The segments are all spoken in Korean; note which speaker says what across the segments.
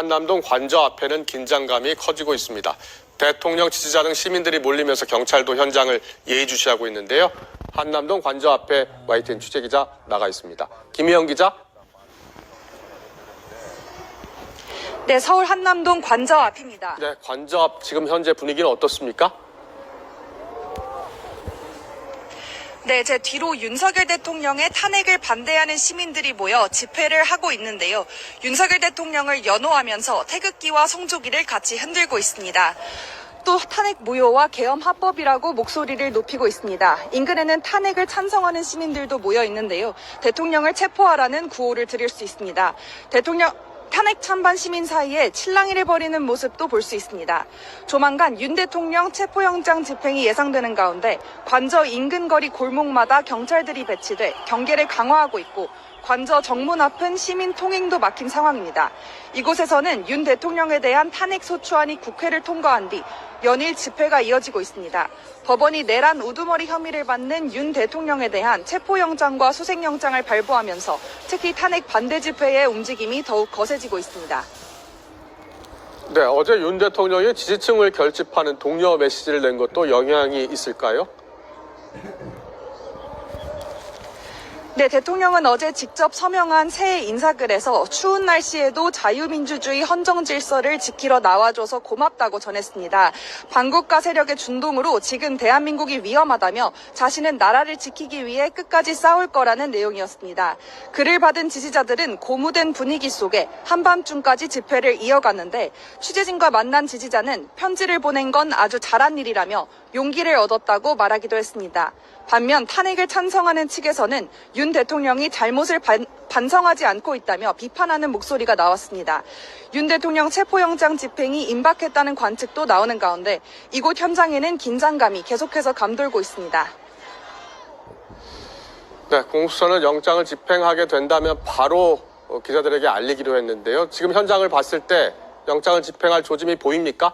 Speaker 1: 한남동 관저 앞에는 긴장감이 커지고 있습니다. 대통령 지지자 등 시민들이 몰리면서 경찰도 현장을 예의주시하고 있는데요. 한남동 관저 앞에 YTN 취재기자 나가 있습니다. 김희영 기자.
Speaker 2: 네, 서울 한남동 관저 앞입니다.
Speaker 1: 네, 관저 앞 지금 현재 분위기는 어떻습니까?
Speaker 2: 네, 제 뒤로 윤석열 대통령의 탄핵을 반대하는 시민들이 모여 집회를 하고 있는데요. 윤석열 대통령을 연호하면서 태극기와 성조기를 같이 흔들고 있습니다. 또 탄핵 무효와 계엄 합법이라고 목소리를 높이고 있습니다. 인근에는 탄핵을 찬성하는 시민들도 모여 있는데요. 대통령을 체포하라는 구호를 들을 수 있습니다. 탄핵 찬반 시민 사이에 칠랑이를 벌이는 모습도 볼 수 있습니다. 조만간 윤 대통령 체포영장 집행이 예상되는 가운데 관저 인근 거리 골목마다 경찰들이 배치돼 경계를 강화하고 있고 관저 정문 앞은 시민 통행도 막힌 상황입니다. 이곳에서는 윤 대통령에 대한 탄핵 소추안이 국회를 통과한 뒤 연일 집회가 이어지고 있습니다. 법원이 내란 우두머리 혐의를 받는 윤 대통령에 대한 체포영장과 수색영장을 발부하면서 특히 탄핵 반대 집회의 움직임이 더욱 거세지고 있습니다.
Speaker 1: 네, 어제 윤 대통령이 지지층을 결집하는 독려 메시지를 낸 것도 영향이 있을까요?
Speaker 2: 네, 대통령은 어제 직접 서명한 새해 인사글에서 추운 날씨에도 자유민주주의 헌정 질서를 지키러 나와줘서 고맙다고 전했습니다. 반국가 세력의 준동으로 지금 대한민국이 위험하다며 자신은 나라를 지키기 위해 끝까지 싸울 거라는 내용이었습니다. 글을 받은 지지자들은 고무된 분위기 속에 한밤중까지 집회를 이어갔는데 취재진과 만난 지지자는 편지를 보낸 건 아주 잘한 일이라며 용기를 얻었다고 말하기도 했습니다. 반면 탄핵을 찬성하는 측에서는 윤 대통령이 잘못을 반성하지 않고 있다며 비판하는 목소리가 나왔습니다. 윤 대통령 체포영장 집행이 임박했다는 관측도 나오는 가운데 이곳 현장에는 긴장감이 계속해서 감돌고 있습니다.
Speaker 1: 네, 공수처는 영장을 집행하게 된다면 바로 기자들에게 알리기로 했는데요. 지금 현장을 봤을 때 영장을 집행할 조짐이 보입니까?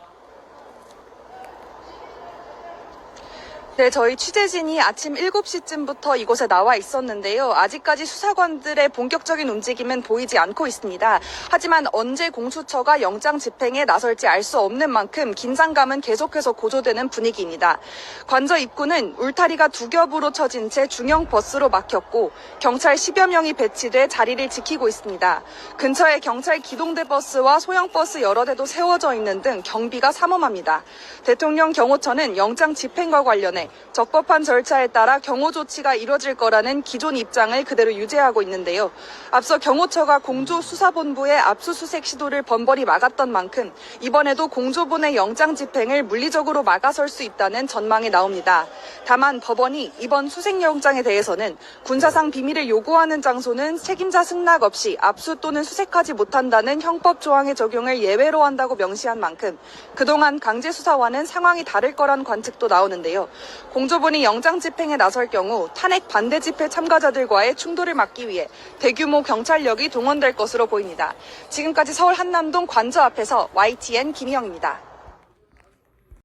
Speaker 2: 네, 저희 취재진이 아침 7시쯤부터 이곳에 나와 있었는데요. 아직까지 수사관들의 본격적인 움직임은 보이지 않고 있습니다. 하지만 언제 공수처가 영장 집행에 나설지 알 수 없는 만큼 긴장감은 계속해서 고조되는 분위기입니다. 관저 입구는 울타리가 두 겹으로 쳐진 채 중형 버스로 막혔고 경찰 10여 명이 배치돼 자리를 지키고 있습니다. 근처에 경찰 기동대 버스와 소형 버스 여러 대도 세워져 있는 등 경비가 삼엄합니다. 대통령 경호처는 영장 집행과 관련해 적법한 절차에 따라 경호 조치가 이뤄질 거라는 기존 입장을 그대로 유지하고 있는데요. 앞서 경호처가 공조수사본부의 압수수색 시도를 번번이 막았던 만큼 이번에도 공조본의 영장 집행을 물리적으로 막아설 수 있다는 전망이 나옵니다. 다만 법원이 이번 수색영장에 대해서는 군사상 비밀을 요구하는 장소는 책임자 승낙 없이 압수 또는 수색하지 못한다는 형법 조항의 적용을 예외로 한다고 명시한 만큼 그동안 강제수사와는 상황이 다를 거란 관측도 나오는데요. 공조본이 영장 집행에 나설 경우 탄핵 반대 집회 참가자들과의 충돌을 막기 위해 대규모 경찰력이 동원될 것으로 보입니다. 지금까지 서울 한남동 관저 앞에서 YTN 김희영입니다.